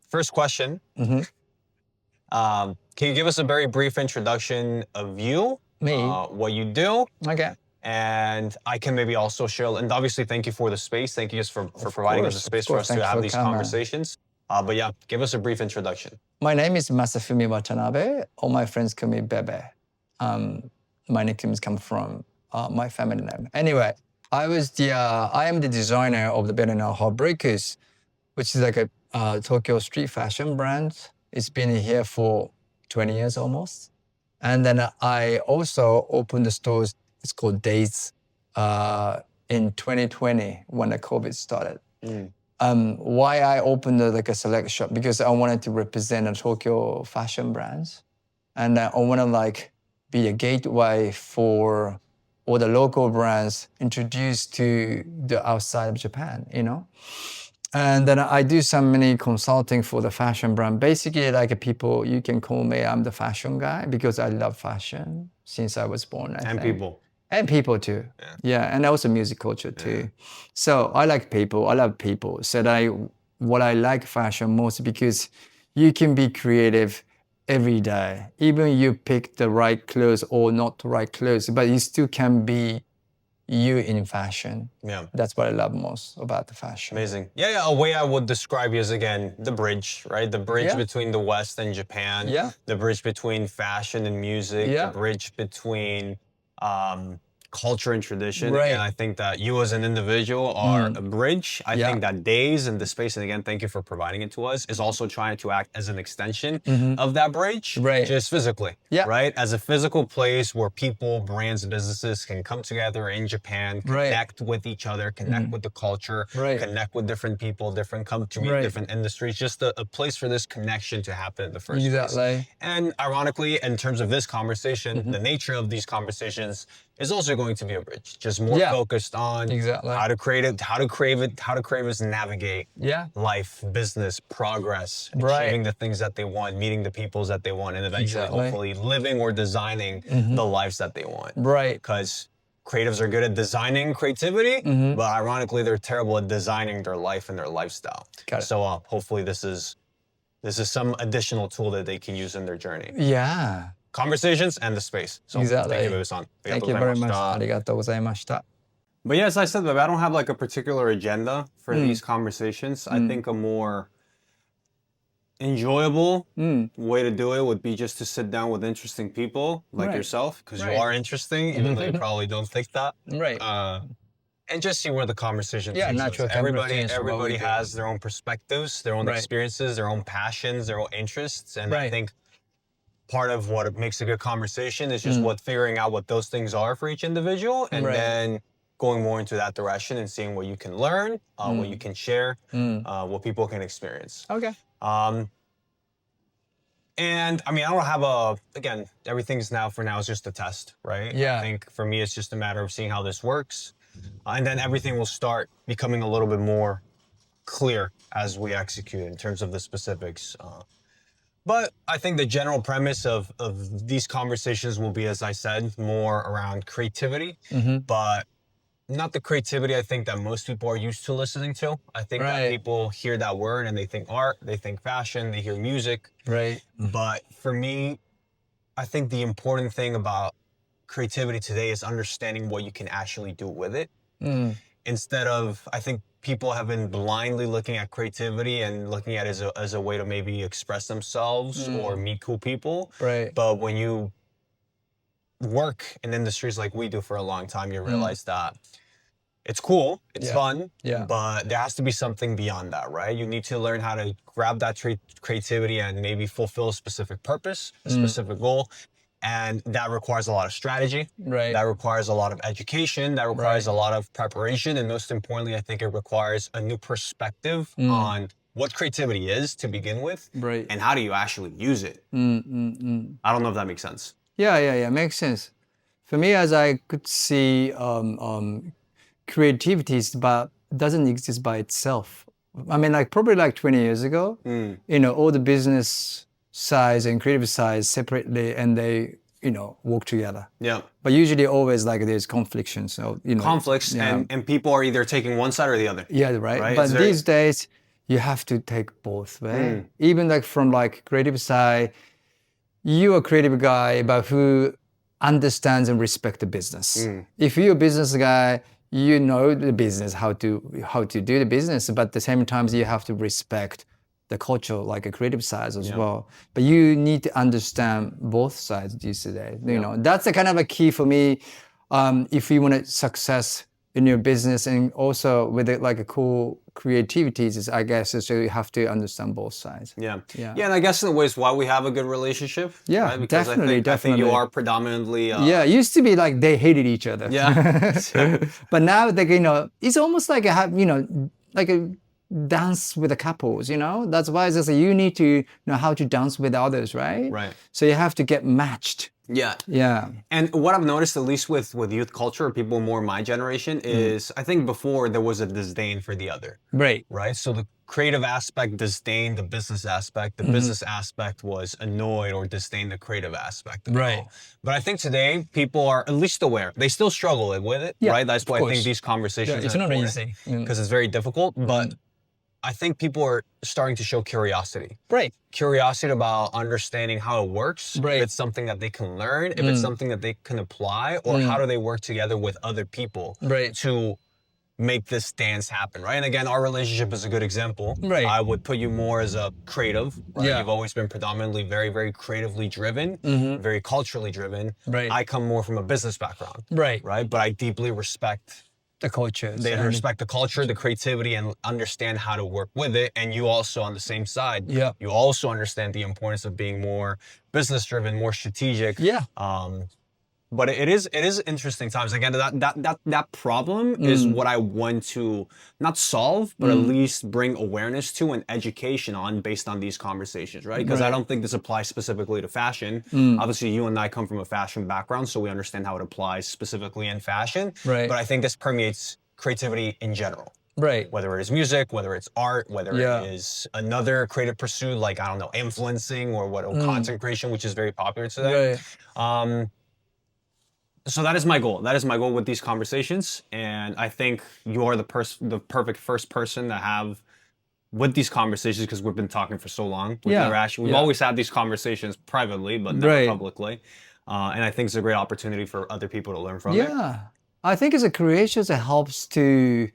first question. Can you give us a very brief introduction of you? Me? What you do? Okay. And I can maybe also share, and obviously thank you for the space. Thank you just for providing us the space for us to have these conversations. But yeah, give us a brief introduction. My name is Masafumi Watanabe. All my friends call me Bebe. My nicknames come from my family name. Anyway, I am the designer of the BEDWIN Heartbreakers, which is like a Tokyo street fashion brand. It's been here for 20 years almost. And then I also opened the stores. It's called DAYZ in 2020 when the COVID started. Why I opened like a select shop? Because I wanted to represent a Tokyo fashion brands. And I want to like be a gateway for all the local brands introduced to the outside of Japan, you know? And then I do some many consulting for the fashion brand. Basically, like people, you can call me, I'm the fashion guy because I love fashion since I was born, I think. People. And people too. Yeah, and also music culture too. So I like people, I love people. So what I like fashion most because you can be creative every day. Even you pick the right clothes or not the right clothes, but you still can be you in fashion. Yeah. That's what I love most about the fashion. Amazing. Yeah, a way I would describe you is, again, the bridge, right? The bridge between the West and Japan. Yeah. The bridge between fashion and music. Yeah. The bridge between culture and tradition. Right. And I think that you as an individual are a bridge. I think that DAYZ and the space, and again, thank you for providing it to us, is also trying to act as an extension of that bridge, just physically, right? As a physical place where people, brands, businesses can come together in Japan, connect with each other, connect with the culture, connect with different people, different countries, different industries, just a place for this connection to happen in the first place. And ironically, in terms of this conversation, the nature of these conversations is also going to be a bridge, just more focused on how to create it, how to crave it, how to cravers navigate life, business, progress, achieving the things that they want, meeting the peoples that they want, and eventually, hopefully, living or designing the lives that they want. Right. Because creatives are good at designing creativity, but ironically, they're terrible at designing their life and their lifestyle. Got it. So hopefully, this is some additional tool that they can use in their journey. Yeah. Conversations and the space. So thank you, Bebe-san. Thank you very much. Arigatou gozaimashita. But yeah, as I said, Bebe, I don't have like a particular agenda for these conversations. I think a more enjoyable way to do it would be just to sit down with interesting people like yourself, because you are interesting, even though you probably don't think that. Right. And just see where the conversation takes us. Everybody has their own perspectives, their own experiences, their own passions, their own interests. And I think part of what makes a good conversation is just figuring out what those things are for each individual, and then going more into that direction and seeing what you can learn, what you can share, what people can experience. Okay. And I mean, I don't have again, everything's for now is just a test, right? Yeah. I think for me, it's just a matter of seeing how this works. And then everything will start becoming a little bit more clear as we execute in terms of the specifics. But I think the general premise of these conversations will be, as I said, more around creativity, but not the creativity I think that most people are used to listening to. I think that people hear that word and they think art, they think fashion, they hear music. Right. But for me, I think the important thing about creativity today is understanding what you can actually do with it. Instead of, I think people have been blindly looking at creativity and looking at it as a way to maybe express themselves or meet cool people. Right. But when you work in industries like we do for a long time, you realize that it's cool, it's fun, but there has to be something beyond that, right? You need to learn how to grab that creativity and maybe fulfill a specific purpose, a specific goal. And that requires a lot of strategy. Right. That requires a lot of education. That requires a lot of preparation. And most importantly, I think it requires a new perspective on what creativity is to begin with. Right. And how do you actually use it? I don't know if that makes sense. Yeah, makes sense. For me, as I could see, creativity doesn't exist by itself. I mean, probably 20 years ago, all the business size and creative size separately, and they work together. Yeah. But usually always there's confliction. So conflicts, and people are either taking one side or the other. Yeah, right. But these days you have to take both, right? Even like from like creative side, you're a creative guy, but who understands and respect the business. If you're a business guy, you know the business, how to do the business, but at the same time, you have to respect the culture, like a creative side as well. But you need to understand both sides, you see that. You know, that's a kind of a key for me. If you want to success in your business and also with it, like a cool creativities, is I guess so you have to understand both sides. Yeah, and I guess in a way it's why we have a good relationship. Yeah, right? Because definitely. I think you are predominantly. Yeah, it used to be like they hated each other. Yeah, but now they, you know, it's almost like like a dance with the couples. You know, that's why it's just you need to know how to dance with others, right? Right. So you have to get matched. Yeah. Yeah. And what I've noticed, at least with youth culture, or people more my generation, is I think before there was a disdain for the other. Right. Right. So the creative aspect disdained the business aspect. The business aspect was annoyed or disdained the creative aspect. Right. But I think today people are at least aware. They still struggle with it. Right. That's why I think these conversations it's not easy because it's very difficult. But I think people are starting to show curiosity. Right. Curiosity about understanding how it works. Right. If it's something that they can learn, if it's something that they can apply, or how do they work together with other people to make this dance happen, right? And again, our relationship is a good example. Right. I would put you more as a creative. Right? Yeah. You've always been predominantly very, very creatively driven, very culturally driven. Right. I come more from a business background. Right. Right. But I deeply respect the culture. They respect the culture, the creativity, and understand how to work with it. And you also, on the same side, you also understand the importance of being more business-driven, more strategic. Yeah. But it is interesting times. Again, that problem is what I want to not solve, but at least bring awareness to and education on based on these conversations, right? Because I don't think this applies specifically to fashion. Obviously, you and I come from a fashion background, so we understand how it applies specifically in fashion. Right. But I think this permeates creativity in general. Right. Whether it is music, whether it's art, whether it is another creative pursuit like, I don't know, influencing or content creation, which is very popular today. Right. So that is my goal. That is my goal with these conversations. And I think you are the perfect first person to have with these conversations because we've been talking for so long. We've always had these conversations privately, but never publicly. And I think it's a great opportunity for other people to learn from it. Yeah. I think as a creator, it helps to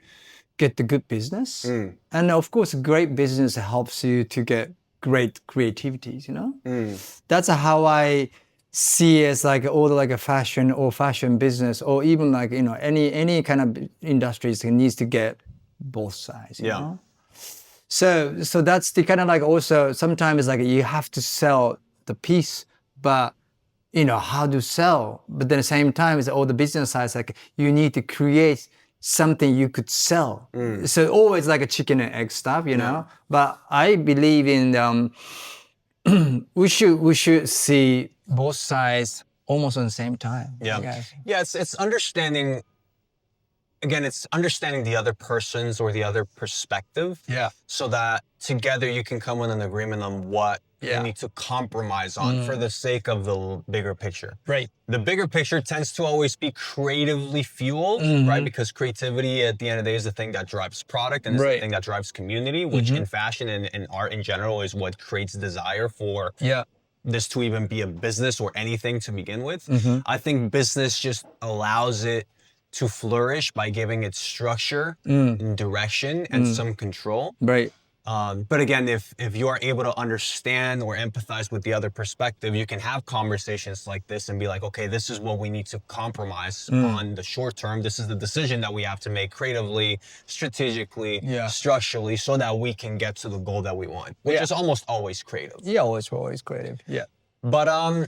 get the good business. And of course, great business helps you to get great creativities, you know? That's how I see as like all the like a fashion or fashion business or even like, you know, any kind of industries needs to get both sides, you know? So that's the kind of like also sometimes like you have to sell the piece, but you know, how to sell, but then at the same time is all the business sides, like you need to create something you could sell. So always like a chicken and egg stuff, you know, but I believe in, we should see both sides almost on the same time. Yeah. Yeah, it's understanding, again, it's understanding the other person's or the other perspective. Yeah. So that together you can come with an agreement on what you need to compromise on for the sake of the bigger picture. Right. The bigger picture tends to always be creatively fueled, right? Because creativity at the end of the day is the thing that drives product and is the thing that drives community, which in fashion and art in general is what creates desire for this to even be a business or anything to begin with. I think business just allows it to flourish by giving it structure and direction and some control. Right. But again, if you are able to understand or empathize with the other perspective, you can have conversations like this and be like, okay, this is what we need to compromise on the short term. This is the decision that we have to make creatively, strategically, structurally, so that we can get to the goal that we want, which is almost always creative. Yeah, always creative. Yeah. But on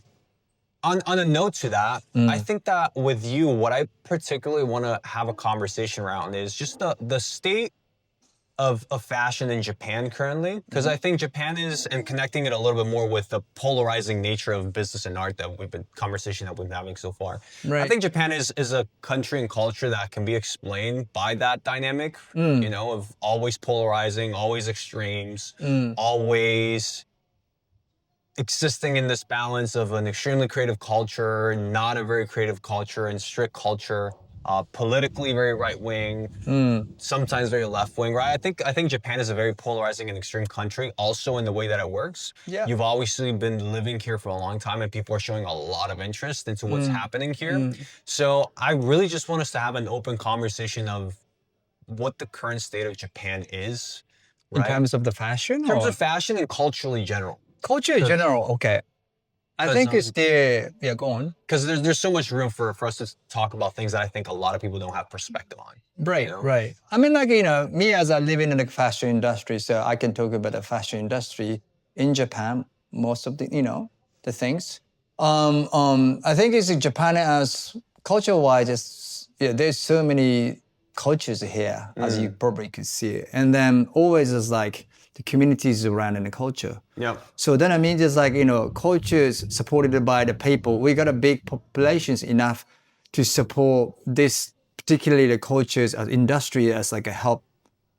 a note to that, I think that with you, what I particularly want to have a conversation around is just the state of fashion in Japan currently, because I think Japan is, and connecting it a little bit more with the polarizing nature of business and art that we've been having so far. Right. I think Japan is a country and culture that can be explained by that dynamic, you know, of always polarizing, always extremes, always existing in this balance of an extremely creative culture, not a very creative culture, and strict culture. politically very right wing, sometimes very left wing, right? I think Japan is a very polarizing and extreme country, also in the way that it works. Yeah. You've obviously been living here for a long time, and people are showing a lot of interest into what's happening here. So I really just want us to have an open conversation of what the current state of Japan is, right? In terms of the fashion? In terms of fashion and culturally general. Culture in general, okay. I think it's yeah, go on. Because there's so much room for us to talk about things that I think a lot of people don't have perspective on. Right, right. I mean, like, me as I live in the fashion industry, so I can talk about the fashion industry in Japan, most of the, the things. I think it's Japan as culture-wise, there's so many cultures here, as you probably could see. And then always is like the communities around in the culture. Yeah. So then I mean, just like, cultures supported by the people. We got a big populations enough to support this, particularly the cultures as industry as like a help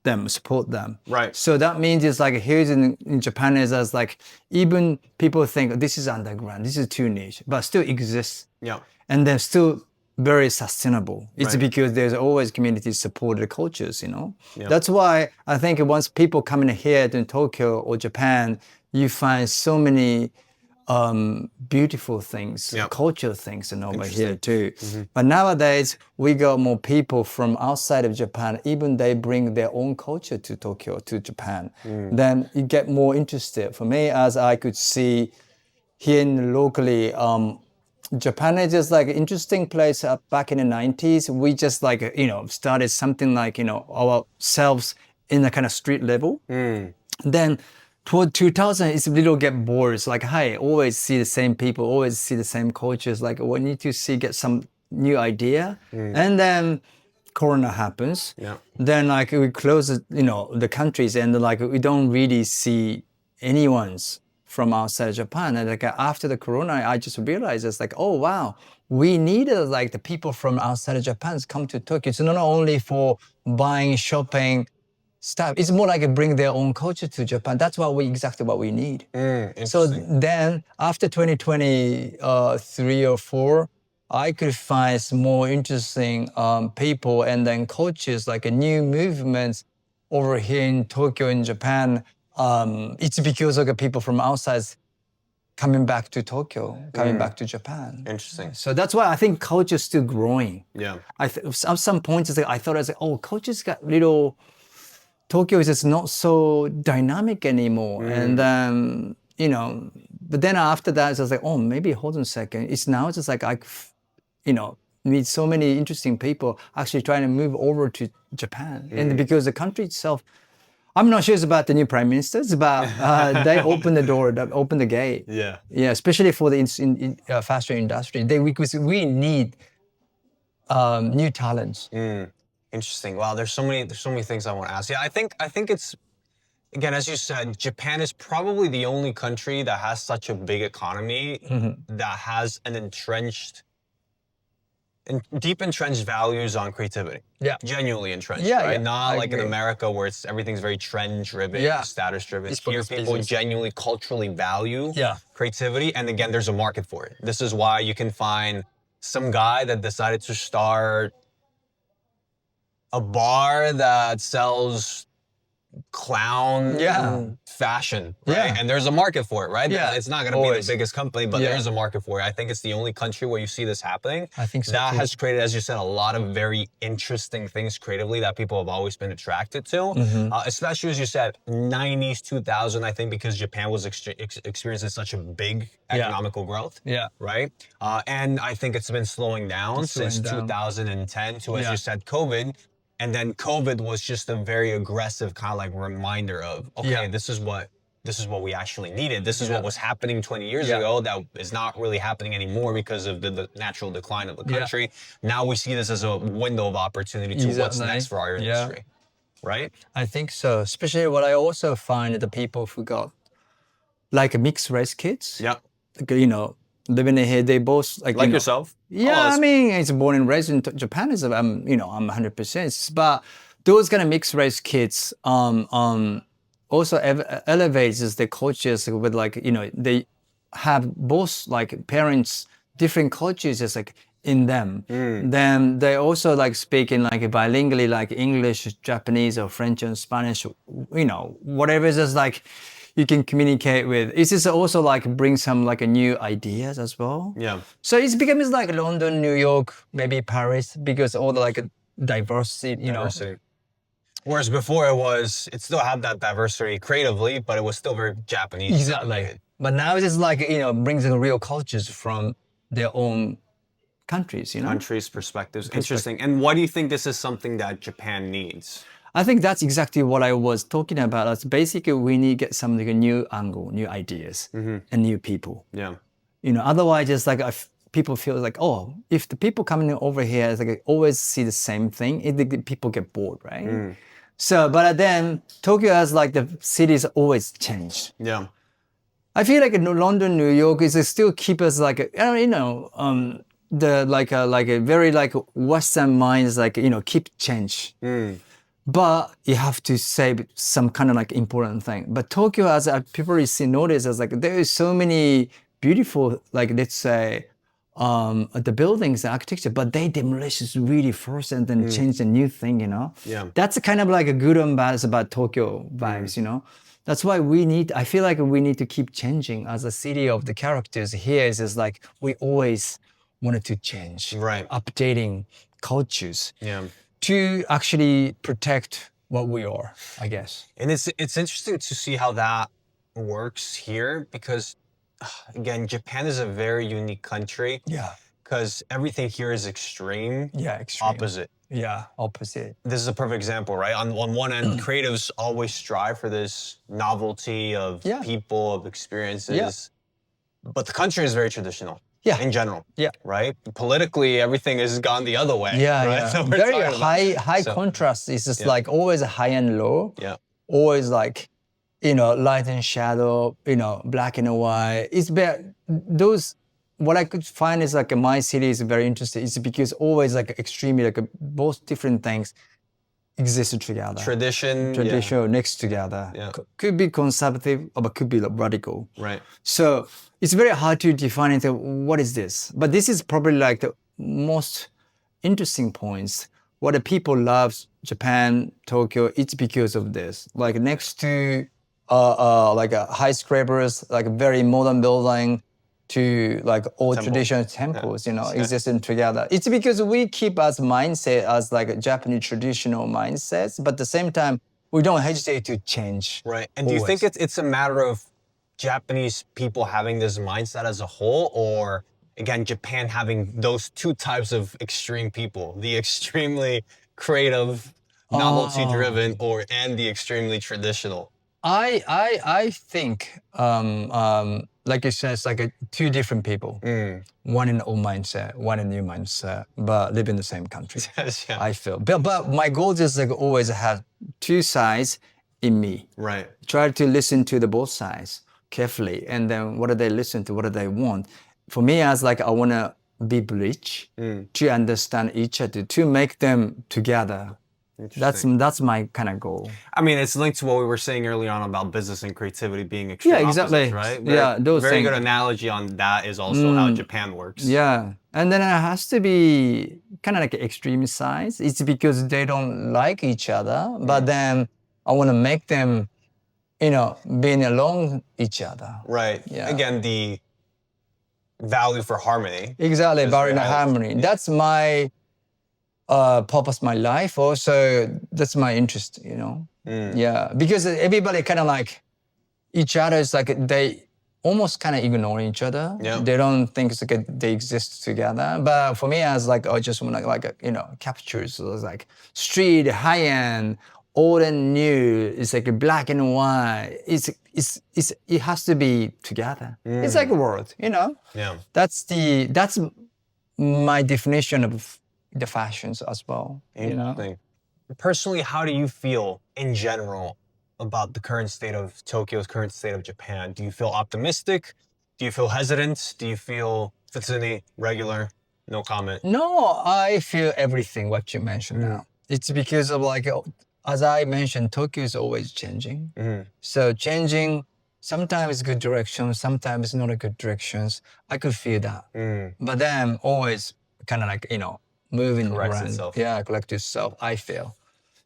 them, support them. Right. So that means it's like here in Japan is as like, even people think this is underground, this is too niche, but still exists. Yeah. And they're still very sustainable. It's because there's always communities supported cultures, Yeah. That's why I think once people come in here to Tokyo or Japan, you find so many beautiful things, cultural things over here too. But nowadays, we got more people from outside of Japan, even they bring their own culture to Tokyo, to Japan. Then you get more interested. For me, as I could see here locally, Japan is just like an interesting place. Back in the 90s, we just like, started something like, ourselves in a kind of street level. Then toward 2000, it's a little get bored. It's like, hey, always see the same people, always see the same cultures. Like we need to get some new idea. And then Corona happens. Yeah. Then like we close, the countries and like we don't really see anyone's from outside Japan. And like after the Corona, I just realized it's like, oh wow, we needed like the people from outside of Japan to come to Tokyo. It's not only for buying, shopping stuff. It's more like bring their own culture to Japan. That's exactly what we need. So then after 2023 or 4, I could find some more interesting people and then cultures, like a new movements over here in Tokyo, in Japan. It's because of the people from outside coming back to Tokyo, coming back to Japan. Interesting. So that's why I think culture is still growing. Yeah. At some points, I thought, culture's got little, Tokyo is just not so dynamic anymore. And but then after that, it's just like, oh, maybe hold on a second. It's now just like, meet so many interesting people actually trying to move over to Japan. And because the country itself, I'm not sure it's about the new prime ministers, but they opened the door, opened the gate. Yeah. Yeah, especially for the fashion industry. Because we need new talents. Interesting. Wow, there's so many things I want to ask. Yeah, I think it's, again, as you said, Japan is probably the only country that has such a big economy that has an deep entrenched values on creativity. Yeah. Genuinely entrenched, right? Yeah, not like in America where everything's very trend driven, status driven. Here people genuinely culturally value creativity. And again, there's a market for it. This is why you can find some guy that decided to start a bar that sells clown fashion, right? And there's a market for it, right? Yeah. It's not going to be the biggest company, but there's a market for it. I think it's the only country where you see this happening. I think so. That has created, as you said, a lot of very interesting things creatively that people have always been attracted to. Especially, as you said, 90s, 2000, I think, because Japan was experiencing such a big economical growth, right? And I think it's been slowing down since 2010 to, as you said, COVID. And then COVID was just a very aggressive kind of like reminder of, okay, this is what we actually needed. This is what was happening 20 years ago that is not really happening anymore because of the natural decline of the country. Now we see this as a window of opportunity to what's next for our industry, right? I think so. Especially what I also find the people who got like mixed race kids. Yeah. Living in here, they both like yourself. Yeah, I mean, it's born and raised in Japan. Is I'm 100%. But those kind of mixed race kids also elevates the cultures with like they have both like parents different cultures. Just like in them. Then they also like speaking like bilingually, like English, Japanese, or French and Spanish. You know, whatever is just like you can communicate with. It's just also like bring some like a new ideas as well. Yeah. So it's becoming like London, New York, maybe Paris, because all the like diversity, you know. Whereas before it still had that diversity creatively, but it was still very Japanese. Exactly. But now it's like, you know, brings the real cultures from their own countries, you know? Countries, perspectives. Interesting. And why do you think this is something that Japan needs? I think that's exactly what I was talking about. That's basically we need to get some like a new angle, new ideas, and new people. Yeah. You know, otherwise it's like people feel like, oh, if the people coming over here is like always see the same thing, people get bored, right? So, but then Tokyo has like the cities always changed. Yeah. I feel like in London, New York is still keep us like, you know, the like a very like Western minds, like, you know, keep change. But you have to say some kind of like important thing. But Tokyo, as people notice, as like there is so many beautiful, like let's say, the buildings, the architecture, but they demolish it really first and then change the new thing, you know? Yeah. That's kind of like a good and bad about Tokyo vibes, you know? That's why I feel like we need to keep changing as a city of the characters. Here is like, we always wanted to change. Right. Updating cultures. Yeah. To actually protect what we are, I guess. And it's interesting to see how that works here because, again, Japan is a very unique country. Yeah. Because everything here is extreme. Yeah, extreme. Opposite. Yeah, opposite. This is a perfect example, right? On one end, creatives always strive for this novelty of people, of experiences. Yeah. But the country is very traditional. Yeah. In general. Yeah. Right? Politically, everything has gone the other way. Yeah, right? yeah. So very high contrast. It's just like always high and low. Yeah. Always like, you know, light and shadow, you know, black and white. It's what I could find is like my city is very interesting. It's because always like extremely like both different things exist together. Tradition next together. Yeah. Could be conservative, but could be radical. Right. So it's very hard to define it. What is this? But this is probably like the most interesting points. What the people love Japan, Tokyo, it's because of this. Like next to like high skyscrapers, like a very modern building, to like old traditional temples, you know, existing together. It's because we keep as mindset as like a Japanese traditional mindsets, but at the same time, we don't hesitate to change. Right. And do you think it's a matter of Japanese people having this mindset as a whole, or again, Japan having those two types of extreme people, the extremely creative, novelty-driven, and the extremely traditional? I think, like you said, it's like two different people. One in old mindset, one in new mindset, but live in the same country. Yeah. I feel. But my goal is like always have two sides in me. Right. Try to listen to the both sides carefully, and then what do they listen to? What do they want? For me, as like I want to be bridge to understand each other, to make them together. That's my kind of goal. I mean, it's linked to what we were saying earlier on about business and creativity being extreme opposites, right? Very good analogy on that is also how Japan works. Yeah, and then it has to be kind of like extreme sides. It's because they don't like each other, but then I want to make them, you know, being along each other. Right. Yeah. Again, the value for harmony. Exactly, value for harmony. Yeah. That's my purpose, my life. Also, that's my interest, you know. Yeah, because everybody kind of like each other is like they almost kind of ignore each other. Yeah. They don't think it's like they exist together. But for me, as like I just want to like you know capture so it's like street, high end, old and new. It's like black and white. It has to be together. It's like a world, you know. Yeah. That's my definition of the fashions as well. Interesting. You know? Personally, how do you feel in general about the current state of Tokyo's current state of Japan? Do you feel optimistic? Do you feel hesitant? Do you feel Futsuni, regular, no comment? No, I feel everything what you mentioned now. It's because of like, as I mentioned, Tokyo is always changing. So changing, sometimes good directions, sometimes not a good directions. I could feel that. But then always kind of like, moving Corrects around. itself. Yeah, collect itself, I feel.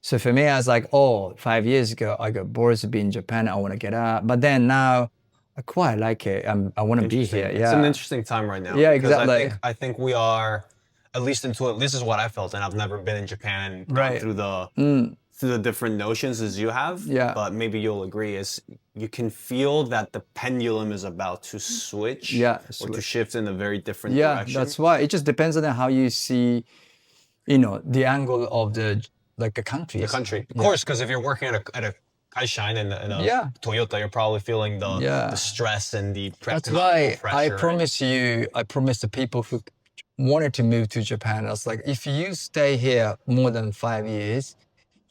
So for me, I was like, oh, 5 years ago, I got bored to be in Japan. I want to get out. But then now, I quite like it. I want to be here. Yeah. It's an interesting time right now. Yeah, because exactly. I think we are, at least this is what I felt, and I've never been in Japan and gone through the different notions as you have. Yeah. But maybe you'll agree is you can feel that the pendulum is about to switch. Yeah. Or to shift in a very different Yeah, direction. that's why. It just depends on how you see, the angle of the country. The country, of course, because if you're working at a Kaishan in a Toyota, you're probably feeling the stress and the That's why pressure. I promise the people who wanted to move to Japan, I was like, if you stay here more than 5 years,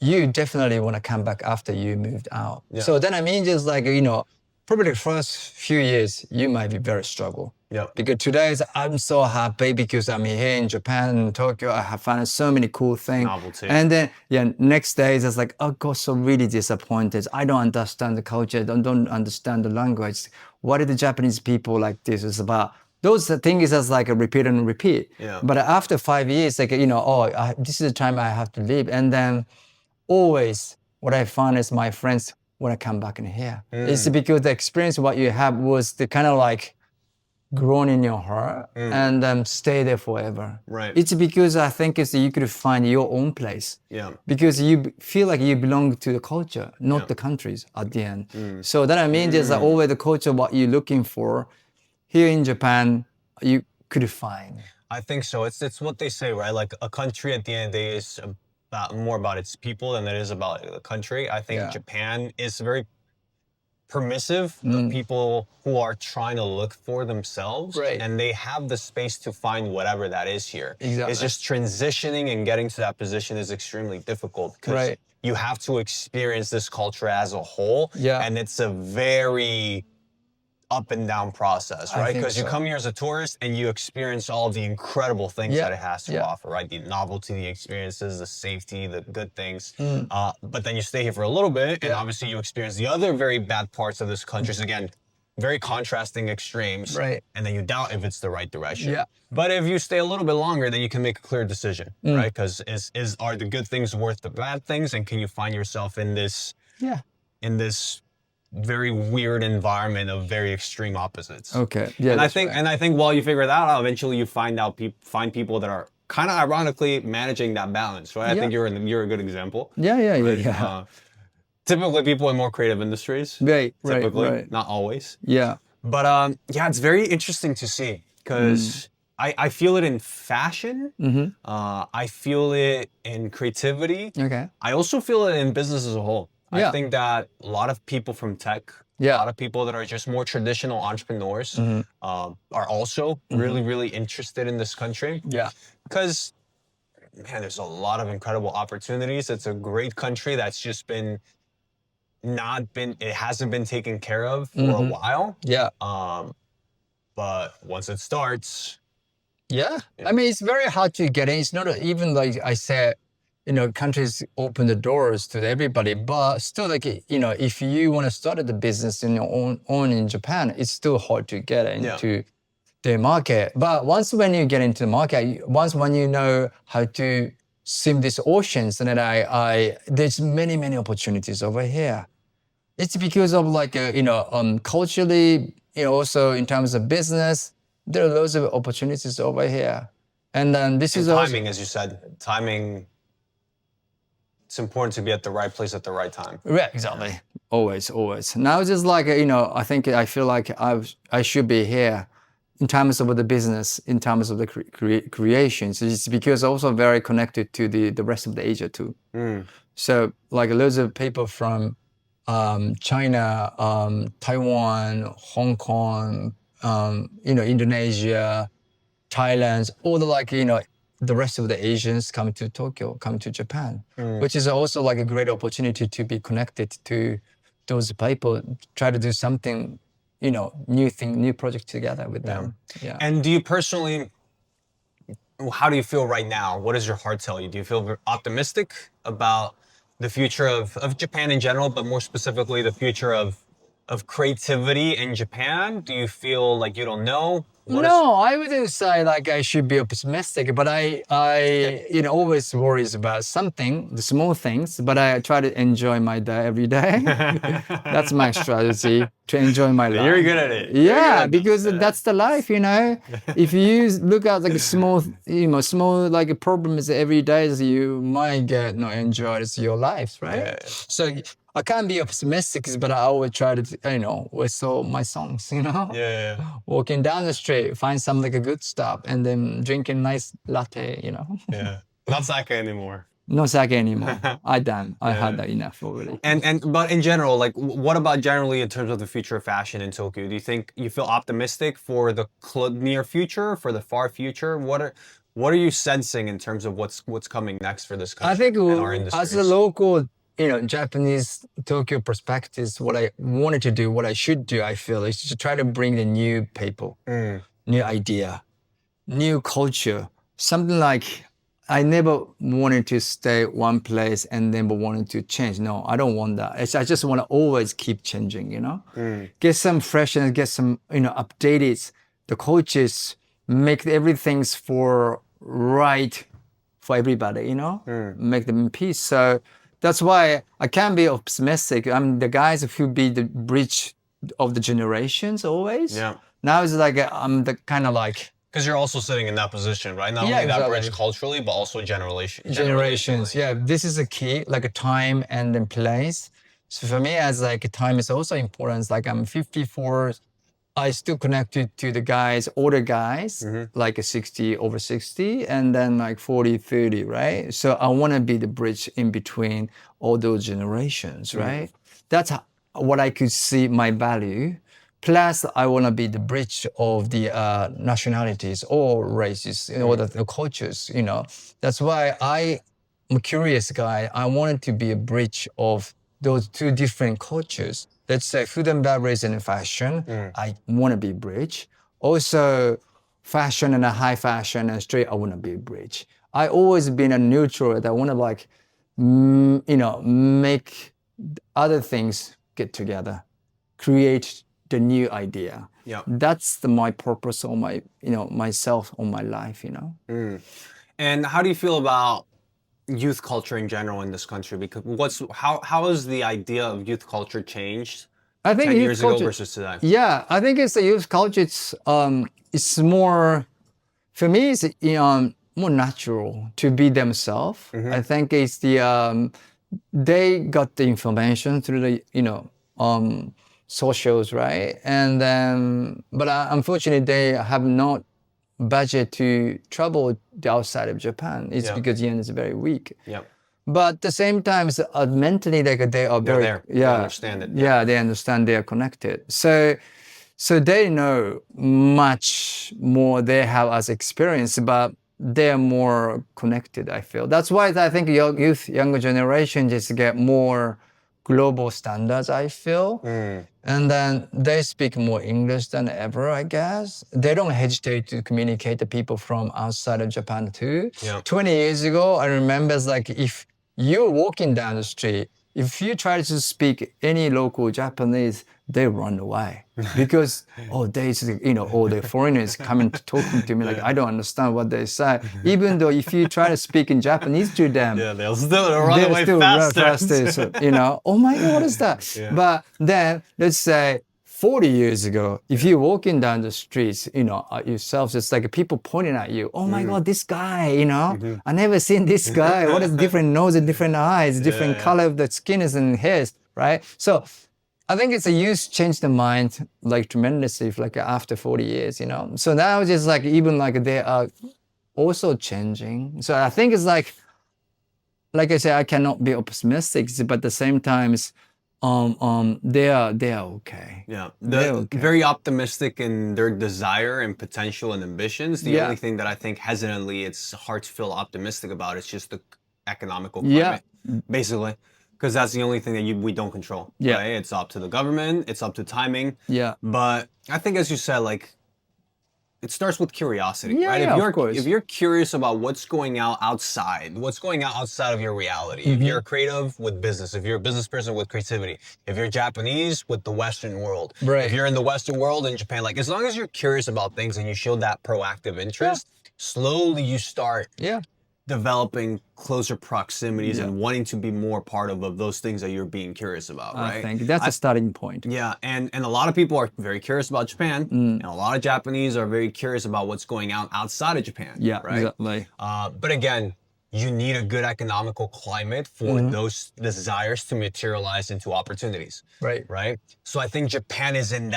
you definitely want to come back after you moved out. Yeah. So then I mean, just like, probably the first few years, you might be very struggle. Yeah. Because today I'm so happy because I'm here in Japan and Tokyo. I have found so many cool things. Novelty. And then next day it's like, oh God, so really disappointed. I don't understand the culture. Don't understand the language. What are the Japanese people like this? It's about those things is like a repeat and repeat. Yeah. But after 5 years, like, this is the time I have to leave. And then always what I find is my friends want to come back in here. It's because the experience what you have was the kind of like grown in your heart and stay there forever. Right. It's because I think you could find your own place. Yeah. Because you feel like you belong to the culture, not the countries at the end. So that I mean, there's always the culture what you're looking for. Here in Japan, you could find. I think so. It's what they say, right? Like a country at the end of the day is more about its people than it is about the country. I think Japan is very permissive of people who are trying to look for themselves, and they have the space to find whatever that is here. Exactly. It's just transitioning and getting to that position is extremely difficult because you have to experience this culture as a whole, and it's a very up and down process, right? Because you come here as a tourist and you experience all the incredible things that it has to offer, right? The novelty, the experiences, the safety, the good things. But then you stay here for a little bit and obviously you experience the other very bad parts of this country. So again, very contrasting extremes. Right. And then you doubt if it's the right direction. Yeah. But if you stay a little bit longer, then you can make a clear decision, right? Because are the good things worth the bad things? And can you find yourself in this very weird environment of very extreme opposites. Okay. Yeah. And I think while you figure that out, eventually you find people that are kind of ironically managing that balance, right? I think you're a good example. Yeah. Typically people in more creative industries. Typically, not always. Yeah. But it's very interesting to see because I feel it in fashion. I feel it in creativity. Okay. I also feel it in business as a whole. I think that a lot of people from tech, a lot of people that are just more traditional entrepreneurs are also really, really interested in this country. Yeah. Because, man, there's a lot of incredible opportunities. It's a great country that's just it hasn't been taken care of for a while. Yeah. But once it starts. Yeah. I mean, it's very hard to get in. It's not even like I said, countries open the doors to everybody, but still like, if you want to start the business in your own in Japan, it's still hard to get into the market. But when you get into the market, when you know how to swim these oceans, and then there's many, many opportunities over here. It's because of like, culturally, also in terms of business, there are loads of opportunities over here. And then timing, as you said, timing. It's important to be at the right place at the right time. Yeah, exactly. Always. Now just like, I feel like I should be here in terms of the business, in terms of the creations. It's because also very connected to the rest of the Asia too. So like loads of people from China, Taiwan, Hong Kong, Indonesia, Thailand, all the the rest of the Asians come to Tokyo, come to Japan, which is also like a great opportunity to be connected to those people, try to do something, new project together with them. Yeah. And do you personally, how do you feel right now? What does your heart tell you? Do you feel optimistic about the future of Japan in general, but more specifically the future of of creativity in Japan? Do you feel like you don't know? No, I wouldn't say like I should be optimistic, but I always worries about something, the small things, but I try to enjoy my day every day. That's my strategy, to enjoy my life. You're good at it. Yeah, because that's the life, If you look at like small like problems every day, you might get not enjoy your life, right? Yeah. So I can't be optimistic, but I always try to, whistle my songs, Yeah. Walking down the street, find some like a good stop, and then drinking nice latte, Yeah. Not sake anymore. No sake anymore. I done. I had that enough already. But in general, like, what about generally in terms of the future of fashion in Tokyo? Do you think you feel optimistic for the near future, for the far future? What are you sensing in terms of what's coming next for this country? I think and our industries? as a local, Japanese Tokyo perspectives, what I wanted to do, what I should do, I feel, is to try to bring the new people, new idea, new culture, something like I never wanted to stay one place and then wanted to change. No, I don't want that. I just want to always keep changing, Get some freshness, get some, updated, the cultures, make everything's for right for everybody, make them in peace. So that's why I can't be optimistic. I'm the guys who be the bridge of the generations always. Yeah. Now it's like I'm the kind of like. Because you're also sitting in that position, right? Not only that bridge culturally, but also generations. Yeah, this is a key, like a time and then place. So for me, as like time is also important. Like I'm 54. I still connected to the guys, older guys, like a 60, over 60, and then like 40, 30, right? So I want to be the bridge in between all those generations, right? That's what I could see my value. Plus, I want to be the bridge of the nationalities or races, or the cultures, That's why I'm a curious guy. I wanted to be a bridge of those two different cultures. Let's say food and beverage and fashion. I want to be a bridge. Also, fashion and a high fashion and street, I want to be a bridge. I always been a neutral that I want to like, make other things get together, create the new idea. Yeah. That's my purpose or my, myself or my life, And how do you feel about youth culture in general in this country? Because how has the idea of youth culture changed? I think 10 years ago versus today. Yeah, I think it's the youth culture. It's more, for me, it's more natural to be themselves. I think it's the they got the information through the socials, right? And then, but unfortunately, they have not budget to travel outside of Japan. It's because yen is very weak. Yeah. But at the same time, mentally, like they are very there. They understand it. Yeah, they understand they are connected. So they know much more. They have as experience, but they are more connected. I feel that's why I think younger generation just get more global standards, I feel. And then they speak more English than ever, I guess. They don't hesitate to communicate to people from outside of Japan too. Yeah. 20 years ago, I remember it's like if you're walking down the street, if you try to speak any local Japanese, they run away because all the foreigners coming to talking to me like I don't understand what they say. Even though if you try to speak in Japanese to them, they'll still run away faster. So, oh my God, what is that? Yeah. But then let's say 40 years ago, if you're walking down the streets, yourself, it's like people pointing at you. Oh my God, this guy, I never seen this guy. What is different nose and different eyes, different color of the skin is and hairs, right? So I think it's a youth changed the mind like tremendously, like after 40 years, So now it's just like even like they are also changing. So I think it's like I said, I cannot be optimistic, but at the same time, they are okay. Yeah, very optimistic in their desire and potential and ambitions. The only thing that I think hesitantly it's hard to feel optimistic about is just the economical climate, basically, because that's the only thing that we don't control. Yeah, right? It's up to the government. It's up to timing. Yeah, but I think as you said, like it starts with curiosity, Yeah, right? yeah, of course. If you're curious about what's going on outside, what's going on outside of your reality, if you're creative with business, if you're a business person with creativity, if you're Japanese with the Western world, if you're in the Western world in Japan, like as long as you're curious about things and you show that proactive interest, slowly you start developing closer proximities and wanting to be more part of those things that you're being curious about, right? I think that's a starting point. Yeah, and a lot of people are very curious about Japan, and a lot of Japanese are very curious about what's going on outside of Japan. Yeah, right? exactly. But again, you need a good economical climate for those desires to materialize into opportunities. Right. So I think Japan is in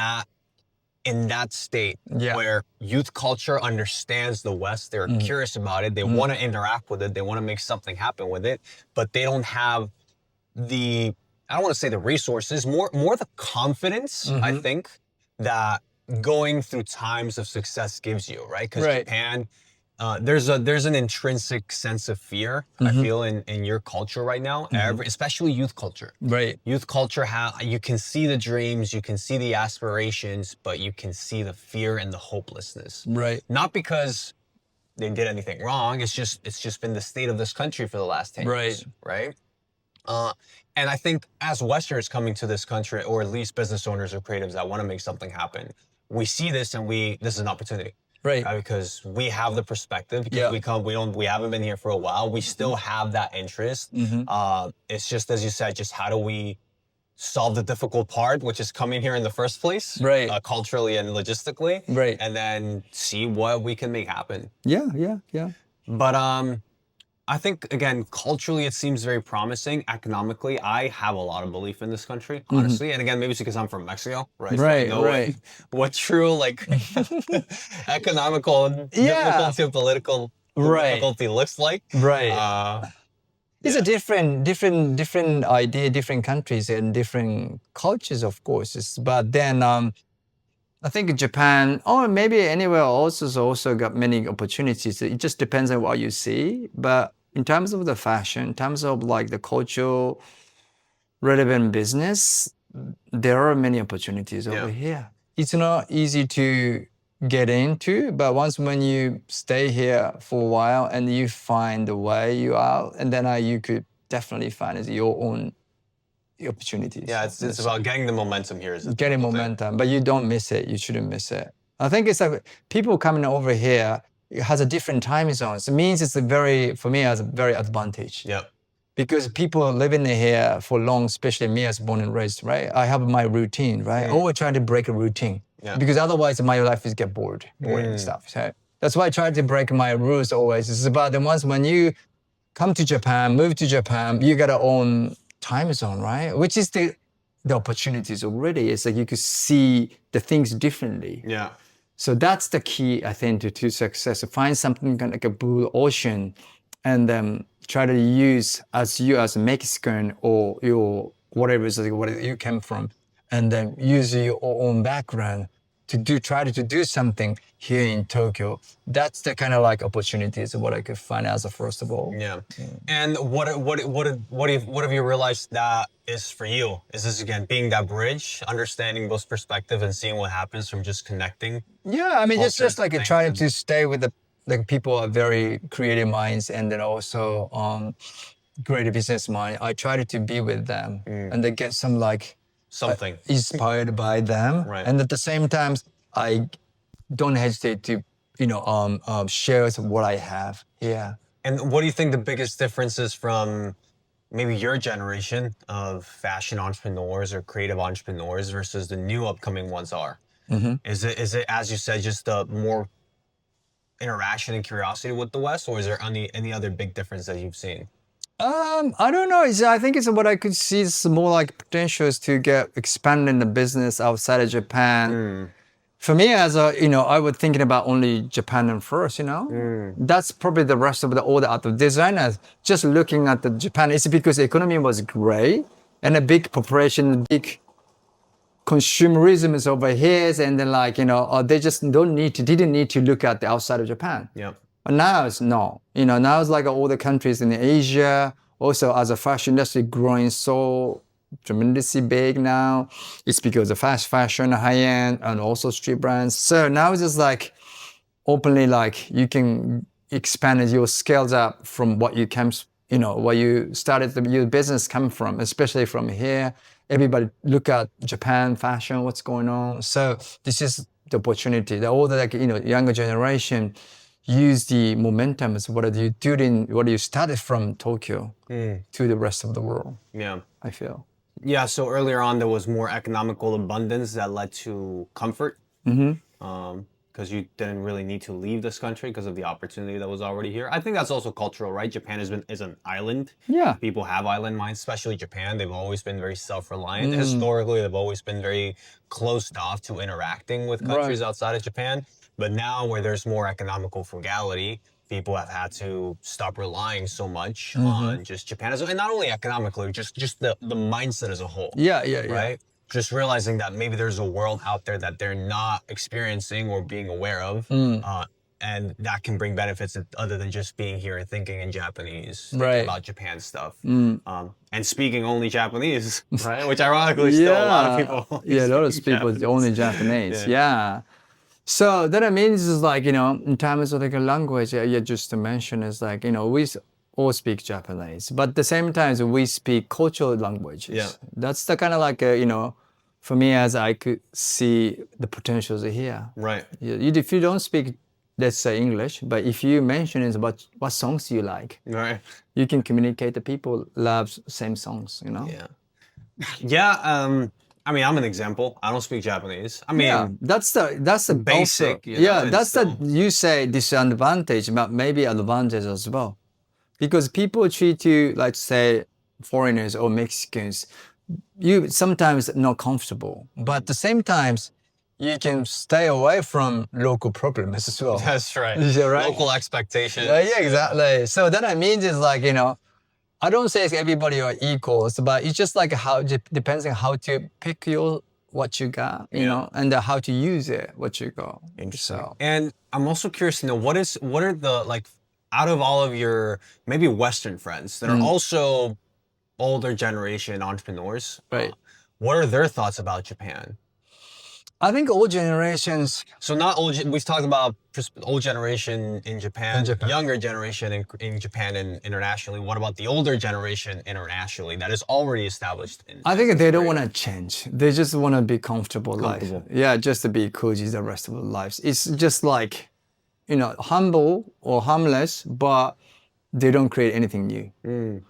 that state where youth culture understands the West. They're curious about it. They want to interact with it. They want to make something happen with it, but they don't have I don't want to say the resources, more the confidence, I think, that going through times of success gives you, right? Because Japan, there's an intrinsic sense of fear, I feel, in your culture right now, especially youth culture. Youth culture, you can see the dreams, you can see the aspirations, but you can see the fear and the hopelessness. Not because they did anything wrong, it's just been the state of this country for the last 10 years, right? And I think as Westerners coming to this country, or at least business owners or creatives that want to make something happen, we see this and this is an opportunity. Because we have the perspective, because we haven't been here for a while. We still have that interest. It's just, as you said, just how do we solve the difficult part, which is coming here in the first place, culturally and logistically, and then see what we can make happen. But I think, again, culturally, it seems very promising. Economically, I have a lot of belief in this country, honestly. And again, maybe it's because I'm from Mexico, right? So I know what true, like, economical difficulty, political difficulty looks like. It's a different idea, different countries and different cultures, of course. But then I think Japan, or maybe anywhere else, has also got many opportunities. It just depends on what you see. But in terms of the fashion, in terms of like the cultural relevant business, there are many opportunities over here. It's not easy to get into, but when you stay here for a while and you find the way you are, and then you could definitely find your own opportunities. Yeah, it's about getting the momentum here. Getting momentum, but you don't miss it. You shouldn't miss it. I think it's like people coming over here, it has a different time zones. It means it's for me, as a very advantage. Because people living here for long, especially me as born and raised, right? I have my routine, right? Always trying to break a routine. Because otherwise my life is get boring and stuff. So that's why I try to break my rules always. It's about the ones when you come to Japan, move to Japan, you got your own time zone, right? Which is the opportunities already. It's like you could see the things differently. So that's the key, I think, to success. Find something kind of like a blue ocean, and try to use as a Mexican or your whatever you came from, and then use your own background to try to do something here in Tokyo. That's the kind of like opportunities of what I could find as a first of all. And what have you realized that is for you? Is this, again, being that bridge, understanding both perspective and seeing what happens from just connecting? I mean, it's just like trying to stay with the people are very creative minds, and then also great business mind. I try to be with them and they get some like something inspired by them, and at the same time, I don't hesitate to, share what I have. And what do you think the biggest difference is from maybe your generation of fashion entrepreneurs or creative entrepreneurs versus the new upcoming ones are? Is it, as you said, just a more interaction and curiosity with the West, or is there any other big difference that you've seen? I don't know. I think it's what I could see is more like potentials to get expanding the business outside of Japan. For me, as I was thinking about only Japan and first, That's probably the rest of all the other designers just looking at the Japan. It's because the economy was great and a big population, big consumerism is over here, and then they just didn't need to look at the outside of Japan. But now it's no. Now it's like all the countries in Asia, also as a fashion industry growing so tremendously big now. It's because of fast fashion, high-end, and also street brands. So now it's just like openly, like you can expand your skills up from what you came, where you started your business come from, especially from here. Everybody look at Japan fashion, what's going on. So this is the opportunity. The older, younger generation use the momentum as what you doing, what you started from Tokyo to the rest of the world. Yeah. I feel. Yeah, so earlier on there was more economical abundance that led to comfort. Because you didn't really need to leave this country because of the opportunity that was already here. I think that's also cultural, right? Japan is an island. Yeah. People have island minds, especially Japan. They've always been very self-reliant. Historically, they've always been very closed off to interacting with countries outside of Japan. But now where there's more economical frugality, people have had to stop relying so much on just Japan, and not only economically, just the mindset as a whole. Yeah. Right? Just realizing that maybe there's a world out there that they're not experiencing or being aware of, and that can bring benefits other than just being here and thinking in Japanese, thinking about Japan stuff, and speaking only Japanese, right? Which ironically, still a lot of people. A lot of people only Japanese. Yeah. So that means is like, in terms of like a language, you just mentioned is like, we all speak Japanese, but at the same time we speak cultural languages. Yeah. That's the kind of like, for me as I could see the potentials here. Right. If you don't speak, let's say English, but if you mention is about what songs you like, right, you can communicate the people love same songs, Yeah. Yeah. I mean, I'm an example. I don't speak Japanese. I mean, that's the basic. Also, that's the you say disadvantage, but maybe advantage as well, because people treat you like say foreigners or Mexicans. You sometimes not comfortable, but at the same times, you can stay away from local problems as well. That's right. Is that right? Local expectations. Yeah, exactly. So that I mean is like I don't say everybody are equals, but it's just like how depends on how to pick what you got, and how to use it, what you got. So. And I'm also curious to know what are the like out of all of your maybe Western friends that are also older generation entrepreneurs, right? What are their thoughts about Japan? I think all generations. So not old. We've talked about old generation in Japan, younger generation in Japan and internationally. What about the older generation internationally that is already established? I think they don't want to change. They just want to be comfortable life. Yeah, just to be cozy the rest of their lives. It's just like, humble or harmless, but they don't create anything new.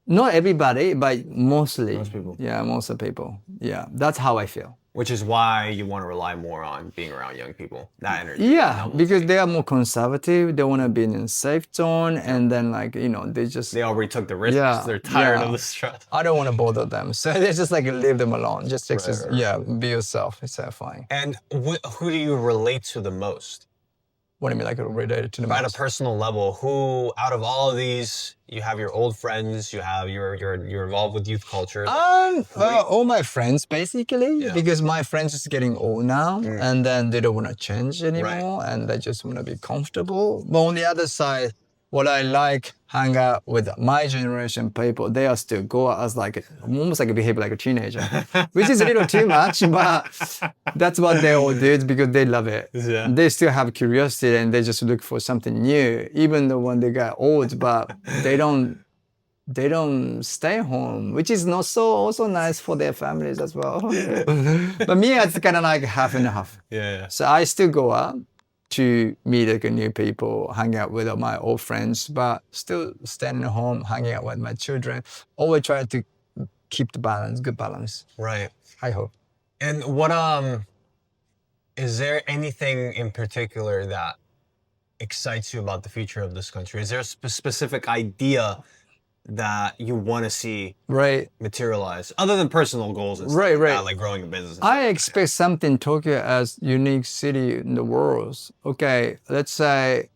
Not everybody, but mostly. Most people. Yeah, most of the people. Yeah, that's how I feel. Which is why you want to rely more on being around young people, that energy. Yeah, because they are more conservative. They want to be in a safe zone, and then they already took the risks. Yeah, they're tired of the stress. I don't want to bother them, so they just leave them alone. Just be yourself. It's fine. And who do you relate to the most? What do you mean, related to the most? At a personal level, who out of all of these, you have your old friends, you're involved with youth culture. All my friends basically, because my friends is getting old now, and then they don't want to change anymore, and they just want to be comfortable. But on the other side, what I like hang out with my generation people, they are still go out as almost behave like a teenager, which is a little too much, but that's what they all did because they love it. Yeah. They still have curiosity and they just look for something new, even though when they got old, but they don't stay home, which is not so also nice for their families as well. But me, it's kind of like half and half. Yeah. So I still go out to meet new people, hang out with my old friends, but still staying at home, hanging out with my children. Always try to keep the balance, good balance. Right. I hope. And what is there anything in particular that excites you about the future of this country? Is there a specific idea that you want to see materialize, other than personal goals and stuff like growing a business? I expect something Tokyo as unique city in the world. Okay, let's say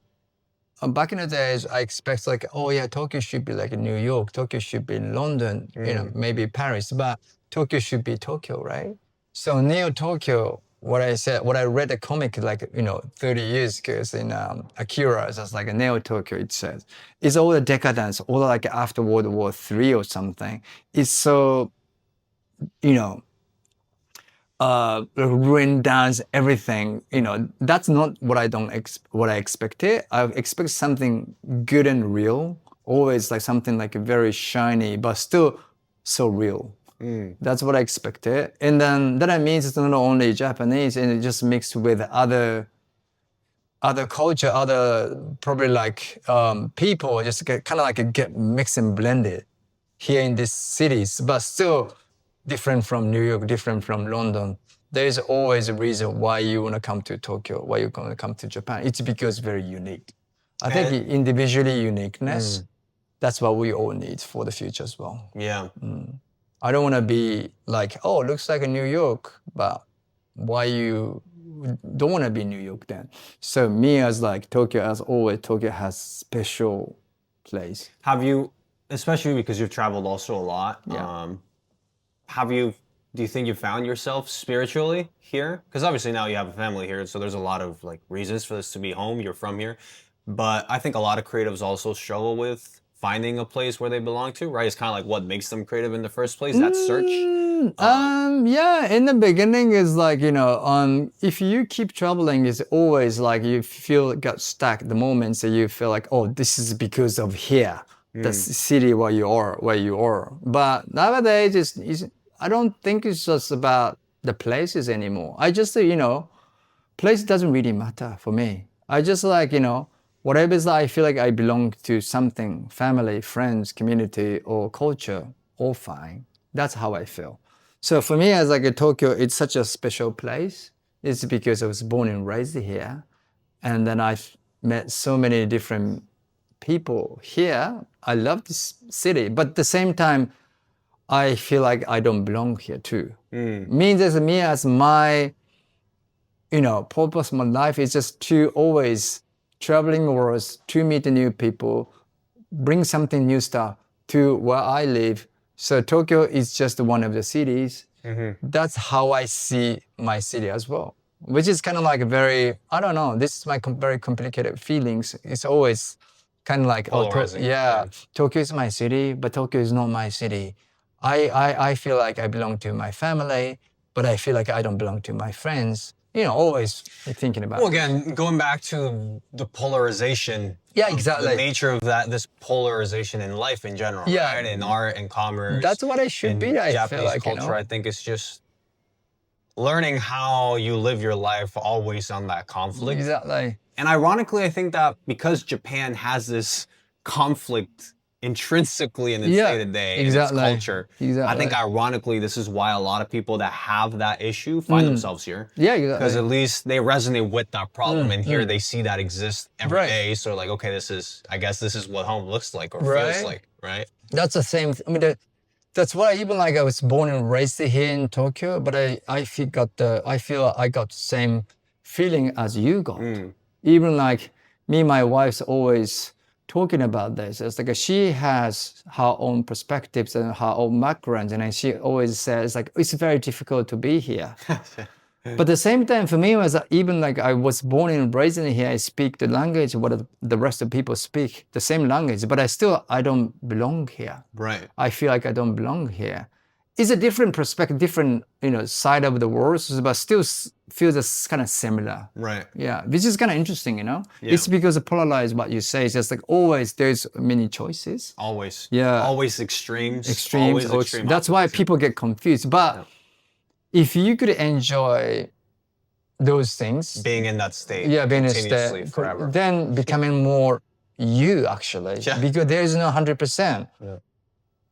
back in the days, I expect Tokyo should be like New York, Tokyo should be London, maybe Paris, but Tokyo should be Tokyo, right? So Neo Tokyo, what I read a comic 30 years ago in Akira, it's like a Neo Tokyo, it says. It's all the decadence, all after World War III or something. It's so, ruin, dance, everything. That's not what what I expected. I expect something good and real. Always like something like very shiny, but still so real. That's what I expected. And then that means it's not only Japanese, and it just mixed with other culture, other probably like people, just kind of like get mixed and blended here in these cities, but still different from New York, different from London. There's always a reason why you want to come to Tokyo, why you want to come to Japan. It's because very unique. I think individually uniqueness, that's what we all need for the future as well. Yeah. I don't want to be like, oh, it looks like a New York, but why you don't want to be New York then? So me as like Tokyo, as always, Tokyo has special place. Have you, especially because you've traveled also a lot, do you think you found yourself spiritually here? Because obviously now you have a family here, so there's a lot of like reasons for this to be home. You're from here. But I think a lot of creatives also struggle with finding a place where they belong to, right? It's kind of like what makes them creative in the first place, that search. Yeah, in the beginning is like, if you keep traveling, it's always like you got stuck the moment, so you feel like, oh, this is because of here, the city where you are. But nowadays, I don't think it's just about the places anymore. I just, place doesn't really matter for me. I just like, whatever is I feel like I belong to something, family, friends, community, or culture, all fine. That's how I feel. So for me, as like Tokyo, it's such a special place. It's because I was born and raised here. And then I've met so many different people here. I love this city, but at the same time, I feel like I don't belong here too. Means as me as my, purpose of my life is just to always traveling worlds, to meet new people, bring something new stuff to where I live. So Tokyo is just one of the cities. That's how I see my city as well, which is kind of like very, I don't know, this is my very complicated feelings. It's always kind of like, Tokyo is my city, but Tokyo is not my city. I feel like I belong to my family, but I feel like I don't belong to my friends. Always thinking about Well, again, going back to the polarization. Yeah, exactly. The nature of this polarization in life in general, right? In art and commerce. That's what it should be, I Japanese feel like, culture, I think it's just learning how you live your life always on that conflict. Exactly. And ironically, I think that because Japan has this conflict intrinsically in its day-to-day, in its culture. I think ironically, this is why a lot of people that have that issue find themselves here. Yeah, exactly. Because at least they resonate with that problem, and here they see that exist every day. So like, okay, I guess this is what home looks like or feels like, right? That's the same. I mean, that's why even like I was born and raised here in Tokyo, but I feel I got the same feeling as you got. Even like me, my wife's always talking about this. It's like she has her own perspectives and her own background, and she always says like it's very difficult to be here. But at the same time, for me, it was even like I was born and raised in here. I speak the language what the rest of people speak, the same language, but I don't belong here. Right. I feel like I don't belong here. It's a different perspective, different side of the world, but still feels kind of similar. Right. Yeah, which is kind of interesting, Yeah. It's because of polarized what you say. It's just like always there's many choices. Always. Yeah. Always extremes. Extremes. Always extreme that's why people get confused. But if you could enjoy those things, being in that state, being in continuously state forever, then becoming more you actually, because there is no 100%.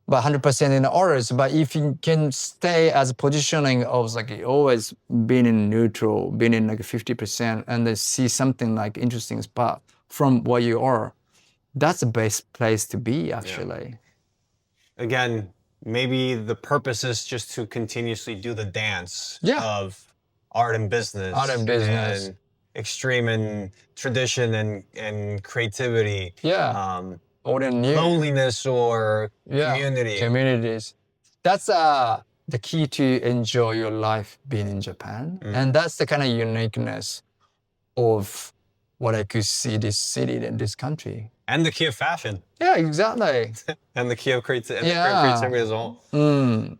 But 100% in ours. But if you can stay as a positioning of like always being in neutral, being in like 50%, and then see something like interesting spot from where you are, that's the best place to be actually. Again, maybe the purpose is just to continuously do the dance of art and business. And extreme and tradition and creativity. Or loneliness or communities. That's the key to enjoy your life being in Japan. And that's the kind of uniqueness of what I could see this city and this country. And the key of fashion. Yeah, exactly. And the key of creativity as well.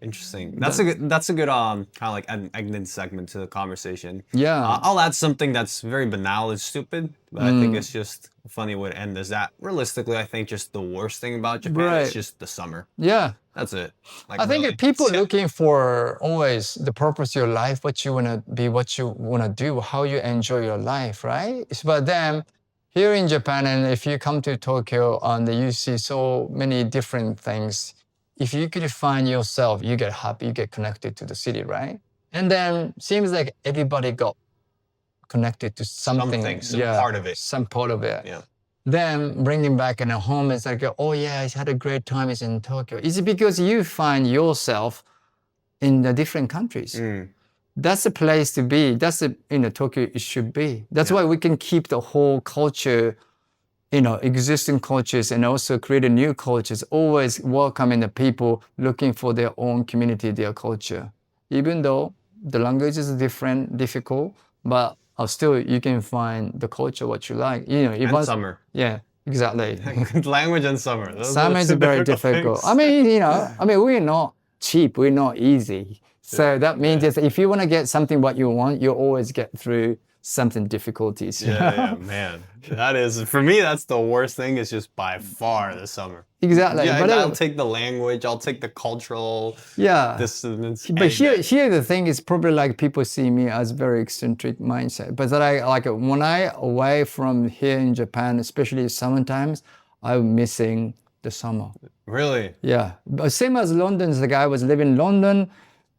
Interesting. That's a good kind of like an ending segment to the conversation. Yeah. I'll add something that's very banal and stupid, but I think it's just a funny way to end is that realistically, I think just the worst thing about Japan is just the summer. Yeah. That's it. Like, I think people looking for always the purpose of your life, what you want to be, what you want to do, how you enjoy your life, right? But then here in Japan, and if you come to Tokyo and you see so many different things, if you could find yourself, you get happy, you get connected to the city, right? And then seems like everybody got connected to something. Some part of it. Some part of it. Yeah. Then bringing back in a home, it's like, oh yeah, I had a great time. It's in Tokyo. Is it because you find yourself in the different countries? That's the place to be. That's the Tokyo it should be. That's why we can keep the whole culture, existing cultures, and also create a new cultures. Always welcoming the people looking for their own community, their culture. Even though the language is different, difficult, but still you can find the culture what you like. And summer. Yeah, exactly. Language and summer. Summer is very difficult. Things. We're not cheap. We're not easy. So that means if you want to get something what you want, you always get through something difficulties. Yeah, man. That is, for me, that's the worst thing is just by far the summer. Exactly. Yeah, but I'll take the language, I'll take the cultural dissonance. But here the thing is probably like people see me as very eccentric mindset. But that when I away from here in Japan, especially summertimes, I'm missing the summer. Really? Yeah. But same as London, the guy was living in London.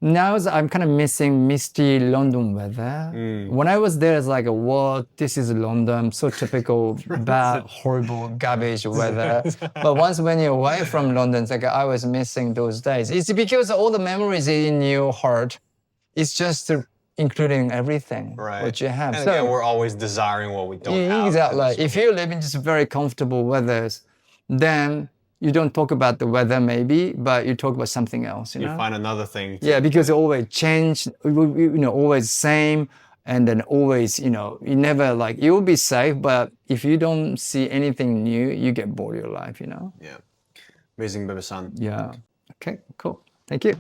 Now I'm kind of missing misty London weather. When I was there, it's like, what? This is London, so typical, bad, horrible, garbage weather. But once when you're away from London, it's like I was missing those days. It's because all the memories in your heart, it's just including everything what you have. And again, we're always desiring what we don't have. Exactly. If you live in just very comfortable weathers, then you don't talk about the weather maybe, but you talk about something else, You find another thing. Yeah, because it always change, always same. And then always, you never you'll be safe, but if you don't see anything new, you get bored of your life, Yeah. Amazing, Bebe-san. Yeah. Okay, cool. Thank you.